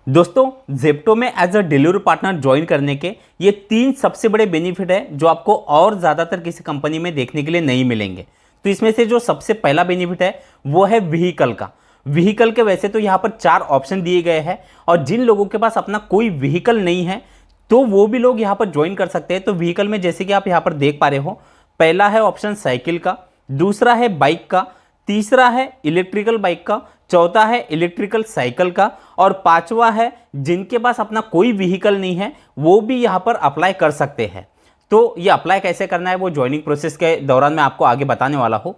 दोस्तों ज़ेप्टो में as a delivery partner join करने के ये 3 सबसे बड़े बेनिफिट है जो आपको और ज़्यादातर किसी कंपनी में देखने के लिए नहीं मिलेंगे। तो इसमें से जो सबसे पहला बेनिफिट है वो है व्हीकल का। व्हीकल के वैसे तो यहाँ पर 4 ऑप्शन दिए गए हैं और जिन लोगों के पास अपना कोई व्हीकल नहीं है तो वो भी लोग यहाँ पर ज्वाइन कर सकते हैं। तो व्हीकल में जैसे कि आप यहाँ पर देख पा रहे हो, पहला है ऑप्शन साइकिल का, दूसरा है बाइक का, तीसरा है इलेक्ट्रिकल बाइक का, चौथा है इलेक्ट्रिकल साइकिल का और पांचवा है जिनके पास अपना कोई व्हीकल नहीं है वो भी यहाँ पर अप्लाई कर सकते हैं। तो ये अप्लाई कैसे करना है वो ज्वाइनिंग प्रोसेस के दौरान मैं आपको आगे बताने वाला हूँ।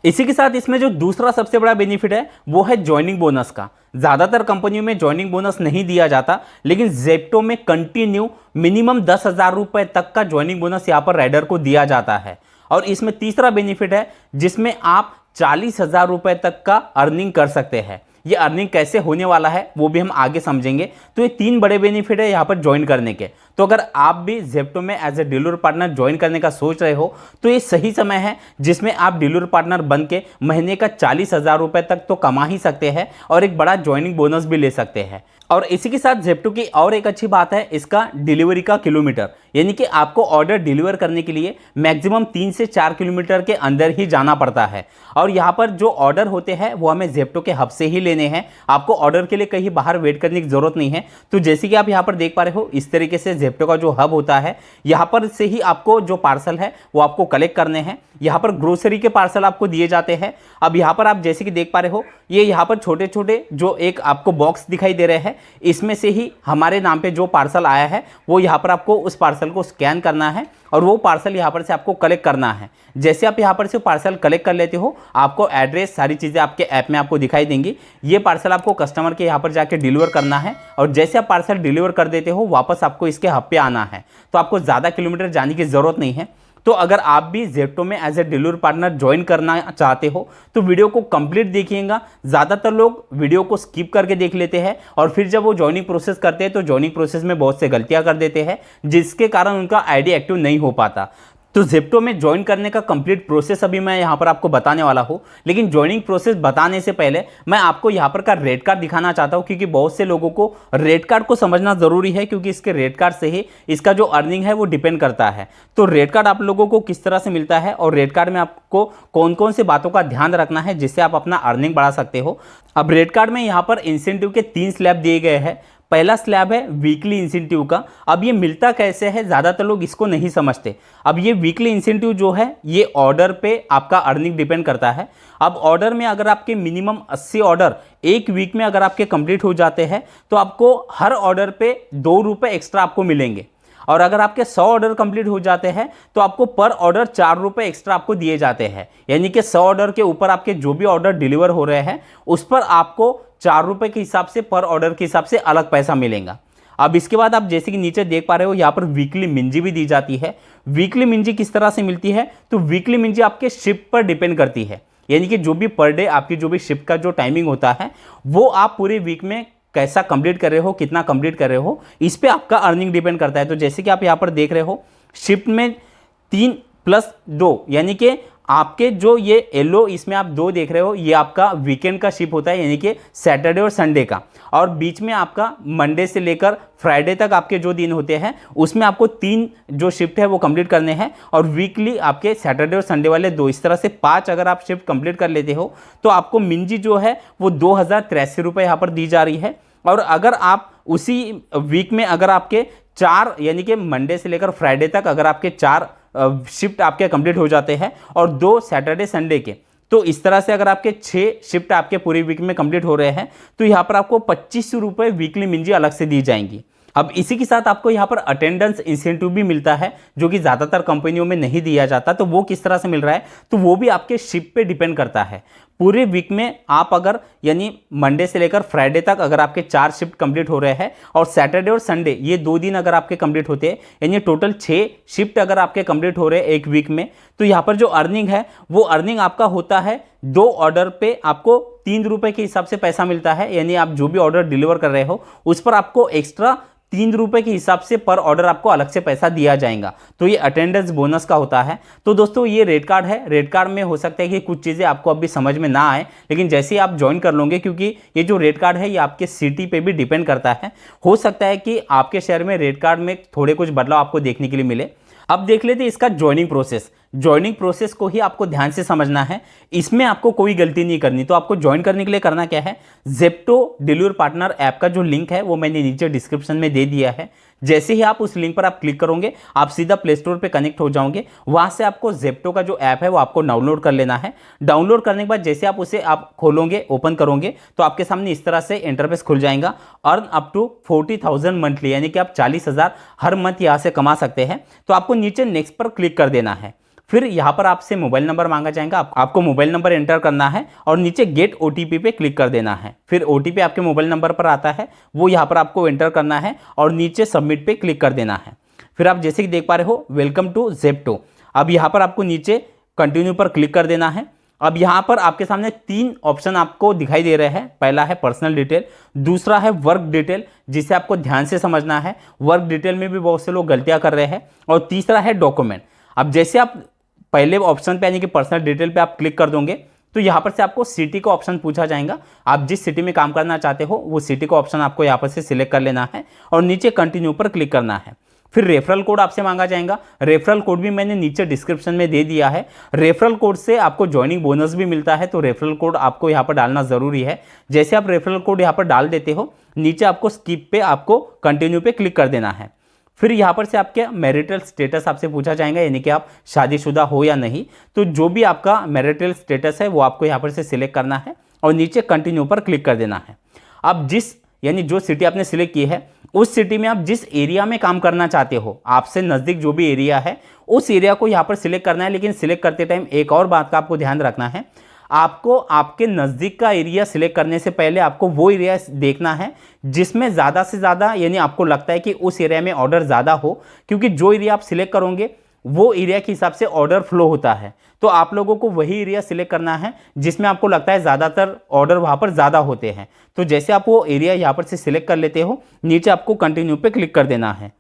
इसी के साथ इसमें जो दूसरा सबसे बड़ा बेनिफिट है वो है ज्वाइनिंग बोनस का। ज़्यादातर कंपनियों में ज्वाइनिंग बोनस नहीं दिया जाता, लेकिन ज़ेप्टो में कंटिन्यू मिनिमम 10,000 रुपये तक का ज्वाइनिंग बोनस यहाँ पर राइडर को दिया जाता है। और इसमें तीसरा बेनिफिट है जिसमें आप 40,000 रुपये तक का अर्निंग कर सकते हैं। ये अर्निंग कैसे होने वाला है वो भी हम आगे समझेंगे। तो ये 3 बड़े बेनिफिट है यहाँ पर ज्वाइन करने के। तो अगर आप भी ज़ेप्टो में as a delivery partner join करने का सोच रहे हो तो ये सही समय है जिसमें आप डिलीवरी पार्टनर बन के महीने का 40,000 रुपये तक तो कमा ही सकते हैं और एक बड़ा ज्वाइनिंग बोनस भी ले सकते हैं। और इसी के साथ ज़ेप्टो की और एक अच्छी बात है इसका डिलीवरी का किलोमीटर, यानी कि आपको ऑर्डर डिलीवर करने के लिए मैक्सिमम 3 से 4 किलोमीटर के अंदर ही जाना पड़ता है। और यहाँ पर जो ऑर्डर होते हैं वो हमें ज़ेप्टो के हब से ही लेने हैं, आपको ऑर्डर के लिए कहीं बाहर वेट करने की ज़रूरत नहीं है। तो जैसे कि आप यहाँ पर देख पा रहे हो, इस तरीके से ज़ेप्टो का जो हब होता है यहाँ पर से ही आपको जो पार्सल है वो आपको कलेक्ट करने हैं। यहाँ पर ग्रोसरी के पार्सल आपको दिए जाते हैं। अब यहाँ पर आप जैसे कि देख पा रहे हो, ये यहाँ पर छोटे छोटे जो एक आपको बॉक्स दिखाई दे रहे हैं, इसमें से ही हमारे नाम पे जो पार्सल आया है वो यहाँ पर आपको उस पार्सल को स्कैन करना है और वो पार्सल यहाँ पर से आपको कलेक्ट करना है। जैसे आप यहाँ पर से पार्सल कलेक्ट कर लेते हो, आपको एड्रेस सारी चीज़ें आपके ऐप में आपको दिखाई देंगी। ये पार्सल आपको कस्टमर के यहाँ पर जाके डिलीवर करना है और जैसे आप पार्सल डिलीवर कर देते हो वापस आपको इसके हब पे आना है। तो आपको ज़्यादा किलोमीटर जाने की ज़रूरत नहीं है। तो अगर आप भी ज़ेप्टो में as a delivery partner join करना चाहते हो तो वीडियो को कंप्लीट देखिएगा। ज़्यादातर लोग वीडियो को स्किप करके देख लेते हैं और फिर जब वो ज्वाइनिंग प्रोसेस करते हैं तो ज्वाइनिंग प्रोसेस में बहुत से गलतियां कर देते हैं जिसके कारण उनका आईडी एक्टिव नहीं हो पाता। तो ज़ेप्टो में ज्वाइन करने का कंप्लीट प्रोसेस अभी मैं यहाँ पर आपको बताने वाला हूँ, लेकिन ज्वाइनिंग प्रोसेस बताने से पहले मैं आपको यहाँ पर का रेट कार्ड दिखाना चाहता हूँ, क्योंकि बहुत से लोगों को रेट कार्ड को समझना ज़रूरी है, क्योंकि इसके रेट कार्ड से ही इसका जो अर्निंग है वो डिपेंड करता है। तो रेट कार्ड आप लोगों को किस तरह से मिलता है और रेट कार्ड में आपको कौन कौन से बातों का ध्यान रखना है जिससे आप अपना अर्निंग बढ़ा सकते हो। अब रेट कार्ड में यहाँ पर इंसेंटिव के 3 स्लैब दिए गए हैं। पहला स्लैब है वीकली इंसेंटिव का। अब ये मिलता कैसे है, ज़्यादातर लोग इसको नहीं समझते। अब ये वीकली इंसेंटिव जो है ये ऑर्डर पे आपका अर्निंग डिपेंड करता है। अब ऑर्डर में अगर आपके मिनिमम 80 ऑर्डर एक वीक में अगर आपके कंप्लीट हो जाते हैं तो आपको हर ऑर्डर पे 2 रुपये एक्स्ट्रा आपको मिलेंगे। और अगर आपके 100 ऑर्डर कंप्लीट हो जाते हैं तो आपको पर ऑर्डर 4 रुपये एक्स्ट्रा आपको दिए जाते हैं। यानी कि 100 ऑर्डर के ऊपर आपके जो भी ऑर्डर डिलीवर हो रहे हैं उस पर आपको 4 रुपये के हिसाब से पर ऑर्डर के हिसाब से अलग पैसा मिलेगा। अब इसके बाद आप जैसे कि नीचे देख पा रहे हो यहाँ पर वीकली मिंजी भी दी जाती है। वीकली मिंजी किस तरह से मिलती है, तो वीकली मिंजी आपके शिफ्ट पर डिपेंड करती है। यानी कि जो भी पर डे आपकी जो भी शिफ्ट का जो टाइमिंग होता है वो आप पूरे वीक में कैसा कंप्लीट कर रहे हो, कितना कंप्लीट कर रहे हो, इस पे आपका अर्निंग डिपेंड करता है। तो जैसे कि आप यहाँ पर देख रहे हो, शिफ्ट में 3+2 यानी कि आपके जो ये येलो इसमें आप 2 देख रहे हो ये आपका वीकेंड का शिफ्ट होता है, यानी कि सैटरडे और संडे का। और बीच में आपका मंडे से लेकर फ्राइडे तक आपके जो दिन होते हैं उसमें आपको 3 जो शिफ्ट है वो कंप्लीट करने हैं और वीकली आपके सैटरडे और संडे वाले 2, इस तरह से 5 अगर आप शिफ्ट कंप्लीट कर लेते हो तो आपको मिंजी जो है वो 2,083 रुपये यहाँ पर दी जा रही है। और अगर आप उसी वीक में अगर आपके 4 यानी कि मंडे से लेकर फ्राइडे तक अगर आपके 4 शिफ्ट आपके कंप्लीट हो जाते हैं और 2 सैटरडे संडे के, तो इस तरह से अगर आपके 6 शिफ्ट आपके पूरे वीक में कंप्लीट हो रहे हैं तो यहाँ पर आपको 25 रुपये वीकली मिंजी अलग से दी जाएंगी। अब इसी के साथ आपको यहाँ पर अटेंडेंस इंसेंटिव भी मिलता है जो कि ज़्यादातर कंपनियों में नहीं दिया जाता। तो वो किस तरह से मिल रहा है, तो वो भी आपके शिफ्ट पे डिपेंड करता है। पूरे वीक में आप अगर यानी मंडे से लेकर फ्राइडे तक अगर आपके 4 शिफ्ट कंप्लीट हो रहे हैं और सैटरडे और संडे ये 2 दिन अगर आपके कंप्लीट होते हैं, यानी टोटल 6 शिफ्ट अगर आपके कंप्लीट हो रहे हैं एक वीक में, तो यहाँ पर जो अर्निंग है वो अर्निंग आपका होता है 2 ऑर्डर पे आपको 3 रुपये के हिसाब से पैसा मिलता है। यानी आप जो भी ऑर्डर डिलीवर कर रहे हो उस पर आपको एक्स्ट्रा ₹3 के हिसाब से पर ऑर्डर आपको अलग से पैसा दिया जाएगा। तो ये अटेंडेंस बोनस का होता है। तो दोस्तों ये रेट कार्ड है। रेट कार्ड में हो सकता है कि कुछ चीज़ें आपको अभी समझ में ना आए, लेकिन जैसे ही आप ज्वाइन कर लोगे, क्योंकि ये जो रेट कार्ड है ये आपके सिटी पे भी डिपेंड करता है, हो सकता है कि आपके शहर में रेट कार्ड में थोड़े कुछ बदलाव आपको देखने के लिए मिले। अब देख लेते हैं इसका ज्वाइनिंग प्रोसेस। ज्वाइनिंग प्रोसेस को ही आपको ध्यान से समझना है, इसमें आपको कोई गलती नहीं करनी। तो आपको ज्वाइन करने के लिए करना क्या है, ज़ेप्टो डिलीवरी पार्टनर ऐप का जो लिंक है वो मैंने नीचे डिस्क्रिप्शन में दे दिया है। जैसे ही आप उस लिंक पर आप क्लिक करोगे, आप सीधा प्ले स्टोर पर कनेक्ट हो जाओगे। वहाँ से आपको ज़ेप्टो का जो ऐप है वो आपको डाउनलोड कर लेना है। डाउनलोड करने के बाद जैसे आप उसे आप खोलोगे, ओपन करोगे, तो आपके सामने इस तरह से इंटरफेस खुल जाएगा। अर्न अप टू 40,000 मंथली, यानी कि आप 40,000 हर मंथ यहाँ से कमा सकते हैं। तो आपको नीचे नेक्स्ट पर क्लिक कर देना है। फिर यहाँ पर आपसे मोबाइल नंबर मांगा जाएगा, आपको मोबाइल नंबर एंटर करना है और नीचे गेट ओटीपी पे क्लिक कर देना है। फिर ओटीपी आपके मोबाइल नंबर पर आता है, वो यहाँ पर आपको एंटर करना है और नीचे सबमिट पे क्लिक कर देना है। फिर आप जैसे कि देख पा रहे हो, वेलकम टू ज़ेप्टो। अब यहाँ पर आपको नीचे कंटिन्यू पर क्लिक कर देना है। अब यहाँ पर आपके सामने 3 ऑप्शन आपको दिखाई दे रहे हैं। पहला है पर्सनल डिटेल, दूसरा है वर्क डिटेल, जिसे आपको ध्यान से समझना है। वर्क डिटेल में भी बहुत से लोग गलतियाँ कर रहे हैं। और तीसरा है डॉक्यूमेंट। अब जैसे आप पहले ऑप्शन पे यानी कि पर्सनल डिटेल पे आप क्लिक कर दोगे, तो यहाँ पर से आपको सिटी का ऑप्शन पूछा जाएगा। आप जिस सिटी में काम करना चाहते हो वो सिटी का ऑप्शन आपको यहाँ पर से सिलेक्ट कर लेना है और नीचे कंटिन्यू पर क्लिक करना है। फिर रेफरल कोड आपसे मांगा जाएगा। रेफरल कोड भी मैंने नीचे डिस्क्रिप्शन में दे दिया है। रेफरल कोड से आपको ज्वाइनिंग बोनस भी मिलता है, तो रेफरल कोड आपको यहाँ पर डालना ज़रूरी है। जैसे आप रेफरल कोड यहाँ पर डाल देते हो, नीचे आपको स्किप पे आपको कंटिन्यू पे क्लिक कर देना है। फिर यहाँ पर से आपके मैरिटल स्टेटस आपसे पूछा जाएगा, यानी कि आप शादीशुदा हो या नहीं। तो जो भी आपका मैरिटल स्टेटस है वो आपको यहाँ पर से सिलेक्ट करना है और नीचे कंटिन्यू पर क्लिक कर देना है। अब यानी जो सिटी आपने सिलेक्ट की है, उस सिटी में आप जिस एरिया में काम करना चाहते हो, आपसे नज़दीक जो भी एरिया है उस एरिया को यहाँ पर सिलेक्ट करना है। लेकिन सिलेक्ट करते टाइम एक और बात का आपको ध्यान रखना है, आपको आपके नज़दीक का एरिया सिलेक्ट करने से पहले आपको वो एरिया देखना है जिसमें ज़्यादा से ज़्यादा, यानी आपको लगता है कि उस एरिया में ऑर्डर ज़्यादा हो, क्योंकि जो एरिया आप सिलेक्ट करोगे वो एरिया के हिसाब से ऑर्डर फ्लो होता है। तो आप लोगों को वही एरिया सिलेक्ट करना है जिसमें आपको लगता है ज़्यादातर ऑर्डर वहाँ पर ज़्यादा होते हैं। तो जैसे आप वो एरिया यहाँ पर से सिलेक्ट कर लेते हो, नीचे आपको कंटिन्यू पे क्लिक कर देना है।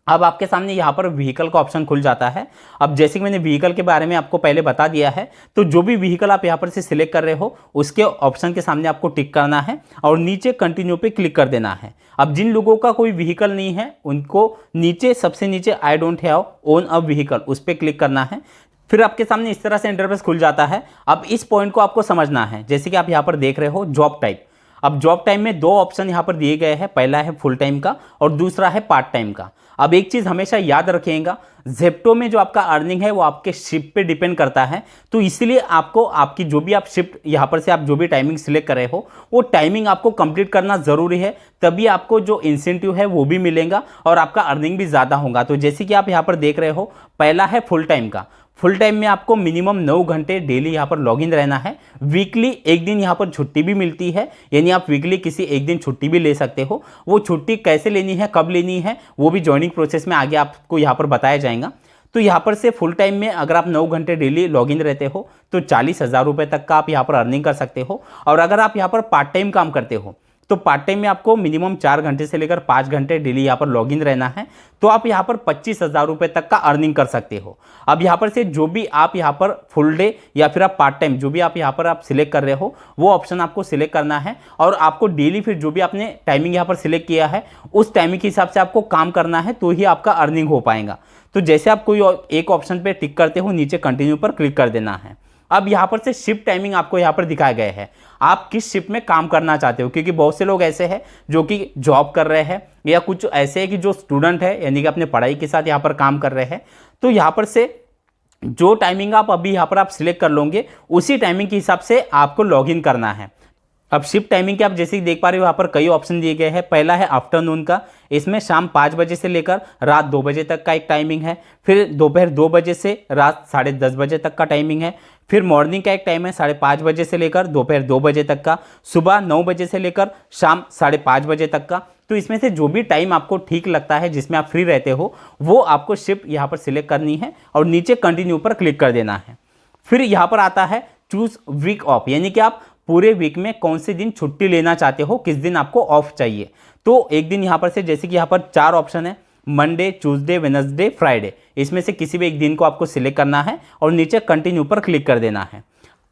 अब आपके सामने यहाँ पर व्हीकल का ऑप्शन खुल जाता है। अब जैसे कि मैंने व्हीकल के बारे में आपको पहले बता दिया है, तो जो भी व्हीकल आप यहाँ पर से सिलेक्ट कर रहे हो उसके ऑप्शन के सामने आपको टिक करना है और नीचे कंटिन्यू पे क्लिक कर देना है। अब जिन लोगों का कोई व्हीकल नहीं है उनको नीचे सबसे नीचे I don't have own a vehicle, उस पर क्लिक करना है। फिर आपके सामने इस तरह से इंटरफेस खुल जाता है। अब इस पॉइंट को आपको समझना है। जैसे कि आप यहाँ पर देख रहे हो जॉब टाइप। अब जॉब टाइम में 2 ऑप्शन यहाँ पर दिए गए हैं, पहला है फुल टाइम का और दूसरा है पार्ट टाइम का। अब एक चीज़ हमेशा याद रखिएगा, ज़ेप्टो में जो आपका अर्निंग है वो आपके शिफ्ट पे डिपेंड करता है। तो इसलिए आपको आपकी जो भी आप शिफ्ट यहाँ पर से आप जो भी टाइमिंग सिलेक्ट कर रहे हो वो टाइमिंग आपको कंप्लीट करना ज़रूरी है, तभी आपको जो इंसेंटिव है वो भी मिलेगा और आपका अर्निंग भी ज़्यादा होगा। तो जैसे कि आप यहाँ पर देख रहे हो, पहला है फुल टाइम का। फुल टाइम में आपको मिनिमम 9 घंटे डेली यहाँ पर लॉगिन रहना है। वीकली एक दिन यहाँ पर छुट्टी भी मिलती है, यानी आप वीकली किसी एक दिन छुट्टी भी ले सकते हो। वो छुट्टी कैसे लेनी है, कब लेनी है, वो भी ज्वाइनिंग प्रोसेस में आगे आपको यहाँ पर बताया जाएगा। तो यहाँ पर से फुल टाइम में अगर आप 9 घंटे डेली लॉगिन रहते हो तो 40,000 रुपये तक का आप यहाँ पर अर्निंग कर सकते हो। और अगर आप यहाँ पर पार्ट टाइम काम करते हो तो पार्ट टाइम में आपको मिनिमम 4 घंटे से लेकर 5 घंटे डेली यहाँ पर लॉगिन रहना है, तो आप यहाँ पर 25,000 रुपये तक का अर्निंग कर सकते हो। अब यहाँ पर से जो भी आप यहाँ पर फुल डे या फिर आप पार्ट टाइम जो भी आप यहाँ पर आप सिलेक्ट कर रहे हो वो ऑप्शन आपको सिलेक्ट करना है और आपको डेली फिर जो भी आपने टाइमिंग यहाँ पर सिलेक्ट किया है उस टाइमिंग के हिसाब से आपको काम करना है, तो ही आपका अर्निंग हो पाएगा। तो जैसे आप कोई एक ऑप्शन पर टिक करते हो, नीचे कंटिन्यू पर क्लिक कर देना है। अब यहाँ पर से शिफ्ट टाइमिंग आपको यहाँ पर दिखाया गया है, आप किस शिफ्ट में काम करना चाहते हो, क्योंकि बहुत से लोग ऐसे हैं जो कि जॉब कर रहे हैं या कुछ ऐसे हैं कि जो स्टूडेंट है यानी कि अपने पढ़ाई के साथ यहाँ पर काम कर रहे हैं। तो यहाँ पर से जो टाइमिंग आप अभी यहाँ पर आप सिलेक्ट कर लोगे उसी टाइमिंग के हिसाब से आपको लॉगिन करना है। अब शिफ्ट टाइमिंग के आप जैसे कि देख पा रहे हो यहाँ पर कई ऑप्शन दिए गए हैं। पहला है आफ्टरनून का, इसमें शाम 5 बजे से लेकर रात 2 बजे तक का एक टाइमिंग है। फिर दोपहर 2 बजे से रात 10:30 बजे तक का टाइमिंग है। फिर मॉर्निंग का एक टाइम है 5:30 बजे से लेकर दोपहर 2 बजे तक का, सुबह 9 बजे से लेकर शाम 5:30 बजे तक का। तो इसमें से जो भी टाइम आपको ठीक लगता है जिसमें आप फ्री रहते हो वो आपको शिफ्ट यहाँ पर सिलेक्ट करनी है और नीचे कंटिन्यू पर क्लिक कर देना है। फिर यहाँ पर आता है चूज वीक ऑफ, यानी कि आप पूरे वीक में कौन से दिन छुट्टी लेना चाहते हो, किस दिन आपको ऑफ चाहिए। तो एक दिन यहाँ पर से, जैसे कि यहाँ पर 4 ऑप्शन है, मंडे, ट्यूसडे, वेडनेसडे, फ्राइडे, इसमें से किसी भी एक दिन को आपको सिलेक्ट करना है और नीचे कंटिन्यू पर क्लिक कर देना है।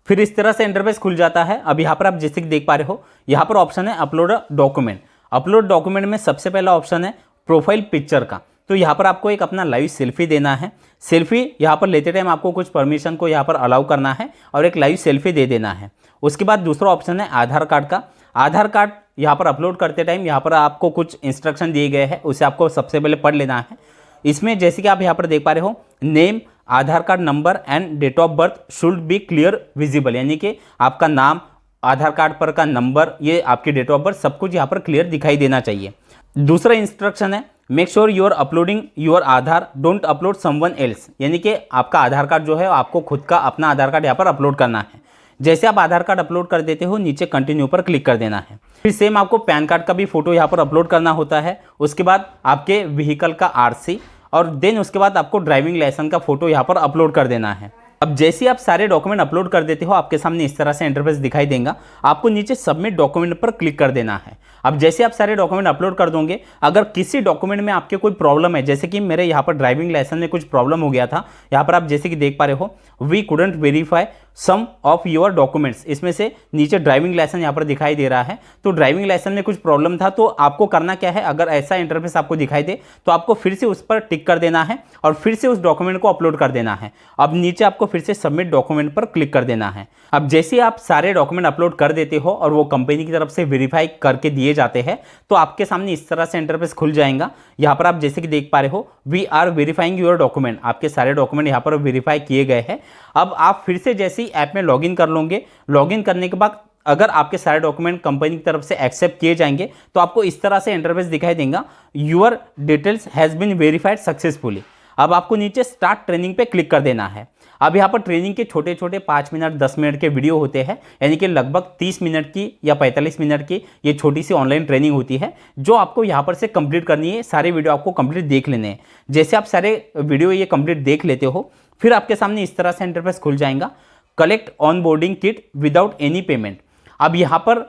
फिर इस तरह से इंटरफेस खुल जाता है। अब यहाँ पर आप जैसे कि देख पा रहे हो, यहाँ पर ऑप्शन है अपलोड डॉक्यूमेंट। अपलोड डॉक्यूमेंट में सबसे पहला ऑप्शन है प्रोफाइल पिक्चर का। तो यहाँ पर आपको एक अपना लाइव सेल्फी देना है। सेल्फी यहाँ पर लेते टाइम आपको कुछ परमिशन को यहाँ पर अलाउ करना है और एक लाइव सेल्फी दे देना है। उसके बाद दूसरा ऑप्शन है आधार कार्ड का। आधार कार्ड यहाँ पर अपलोड करते टाइम यहाँ पर आपको कुछ इंस्ट्रक्शन दिए गए हैं, उसे आपको सबसे पहले पढ़ लेना है। इसमें जैसे कि आप यहाँ पर देख पा रहे हो, name, Aadhaar card number and date of birth should be clear visible, यानी कि आपका नाम, आधार कार्ड पर का नंबर, ये आपकी डेट ऑफ बर्थ, सब कुछ यहाँ पर क्लियर दिखाई देना चाहिए। दूसरा इंस्ट्रक्शन है make sure you are uploading your Aadhaar, don't upload someone else, यानी कि आपका आधार कार्ड जो है आपको खुद का अपना आधार कार्ड यहाँ पर अपलोड करना है। जैसे आप आधार कार्ड अपलोड कर देते हो, नीचे कंटिन्यू पर क्लिक कर देना है। फिर सेम आपको पैन कार्ड का भी फोटो यहाँ पर अपलोड करना होता है। उसके बाद आपके व्हीकल का आरसी और देन उसके बाद आपको ड्राइविंग लाइसेंस का फोटो यहाँ पर अपलोड कर देना है। अब जैसे ही आप सारे डॉक्यूमेंट अपलोड कर देते हो, आपके सामने इस तरह से इंटरफेस दिखाई देगा। आपको नीचे सबमिट डॉक्यूमेंट पर क्लिक कर देना है। अब जैसे आप सारे डॉक्यूमेंट अपलोड कर दोगे, अगर किसी डॉक्यूमेंट में आपके कोई प्रॉब्लम है, जैसे कि मेरे यहाँ पर ड्राइविंग लाइसेंस में कुछ प्रॉब्लम हो गया था, यहाँ पर आप जैसे कि देख पा रहे हो, we couldn't verify some of your documents, इसमें से नीचे ड्राइविंग लाइसेंस यहाँ पर दिखाई दे रहा है। तो ड्राइविंग लाइसेंस में कुछ प्रॉब्लम था, तो आपको करना क्या है, अगर ऐसा इंटरफेस आपको दिखाई दे तो आपको फिर से उस पर टिक कर देना है और फिर से उस डॉक्यूमेंट को अपलोड कर देना है। अब नीचे आपको फिर से सबमिट डॉक्यूमेंट पर क्लिक कर देना है। अब जैसे आप सारे डॉक्यूमेंट अपलोड कर देते हो और वो कंपनी की तरफ से वेरीफाई करके दिए जाते हैं, तो आपके सामने इस तरह से इंटरफेस खुल जाएगा। यहाँ पर आप जैसे कि देख पा रहे हो, we are verifying your document, आपके सारे डॉक्यूमेंट यहाँ पर वेरीफाई किए गए हैं। अब आप फिर से जैसे ही ऐप में लॉगिन कर लोगे, लॉगिन करने के बाद अगर आपके सारे डॉक्यूमेंट कंपनी की तरफ से एक्सेप्ट किए जाएंगे, तो आपको इस तरह से इंटरफेस दिखाई देगा, your details has been verified successfully. अब आपको नीचे स्टार्ट ट्रेनिंग पे क्लिक कर देना है। अब यहाँ पर ट्रेनिंग के छोटे छोटे 5 मिनट 10 मिनट के वीडियो होते हैं, यानी कि लगभग 30 मिनट की या 45 मिनट की ये छोटी सी ऑनलाइन ट्रेनिंग होती है, जो आपको यहाँ पर से कंप्लीट करनी है। सारे वीडियो आपको कंप्लीट देख लेने हैं। जैसे आप सारे वीडियो ये कंप्लीट देख लेते हो, फिर आपके सामने इस तरह से इंटरफेस खुल जाएगा, collect on boarding kit without any payment. अब यहाँ पर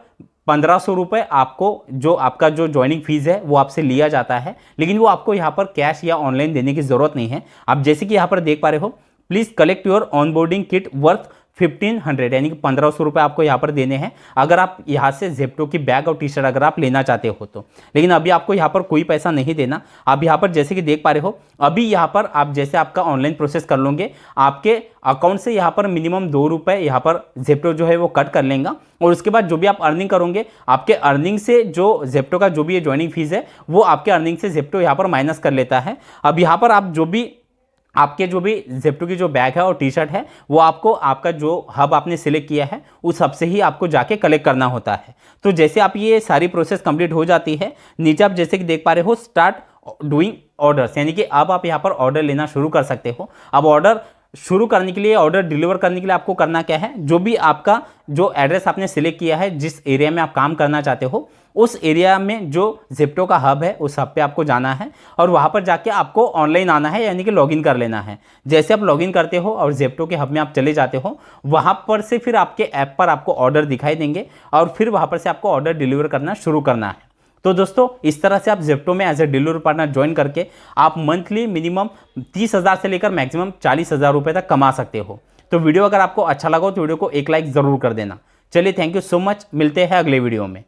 1500 रुपये आपको, जो आपका जो ज्वाइनिंग फीस है वो आपसे लिया जाता है, लेकिन वो आपको यहाँ पर कैश या ऑनलाइन देने की ज़रूरत नहीं है। आप जैसे कि यहाँ पर देख पा रहे हो, please collect your on boarding kit worth 1500, यानी कि 1500 रुपये आपको यहाँ पर देने हैं, अगर आप यहाँ से जेप्टो की बैग और टी शर्ट अगर आप लेना चाहते हो तो। लेकिन अभी आपको यहाँ पर कोई पैसा नहीं देना। आप यहाँ पर जैसे कि देख पा रहे हो, अभी यहाँ पर आप जैसे आपका ऑनलाइन प्रोसेस कर लोगे, आपके अकाउंट से यहाँ पर मिनिमम 2 रुपये यहाँ पर जेप्टो जो है वो कट कर लेगा, और उसके बाद जो भी आप अर्निंग करोगे, आपके अर्निंग से जो जेप्टो का जो भी ये ज्वाइनिंग फीस है वो आपके अर्निंग से जेप्टो यहाँ पर माइनस कर लेता है। अब यहाँ पर आप जो भी आपके जो भी जेप्टो की जो बैग है और टी शर्ट है, वो आपको आपका जो हब आपने सिलेक्ट किया है उस हब से ही आपको जाके कलेक्ट करना होता है। तो जैसे आप ये सारी प्रोसेस कंप्लीट हो जाती है, नीचे आप जैसे कि देख पा रहे हो, स्टार्ट डूइंग ऑर्डर्स, यानी कि अब आप यहाँ पर ऑर्डर लेना शुरू कर सकते हो। अब ऑर्डर शुरू करने के लिए, ऑर्डर डिलीवर करने के लिए आपको करना क्या है, जो भी आपका जो एड्रेस आपने सिलेक्ट किया है, जिस एरिया में आप काम करना चाहते हो, उस एरिया में जो जेप्टो का हब है उस हब पे आपको जाना है और वहाँ पर जाके आपको ऑनलाइन आना है, यानी कि लॉगिन कर लेना है। जैसे आप लॉगिन करते हो और जेप्टो के हब में आप चले जाते हो, वहाँ पर से फिर आपके ऐप पर आपको ऑर्डर दिखाई देंगे और फिर वहाँ पर से आपको ऑर्डर डिलीवर करना शुरू करना है। तो दोस्तों, इस तरह से आप जेप्टो में as a delivery partner join करके आप मंथली मिनिमम 30,000 से लेकर मैक्सिमम 40,000 रुपये तक कमा सकते हो। तो वीडियो अगर आपको अच्छा लगा हो तो वीडियो को एक लाइक ज़रूर कर देना। चलिए, थैंक यू सो मच, मिलते हैं अगले वीडियो में।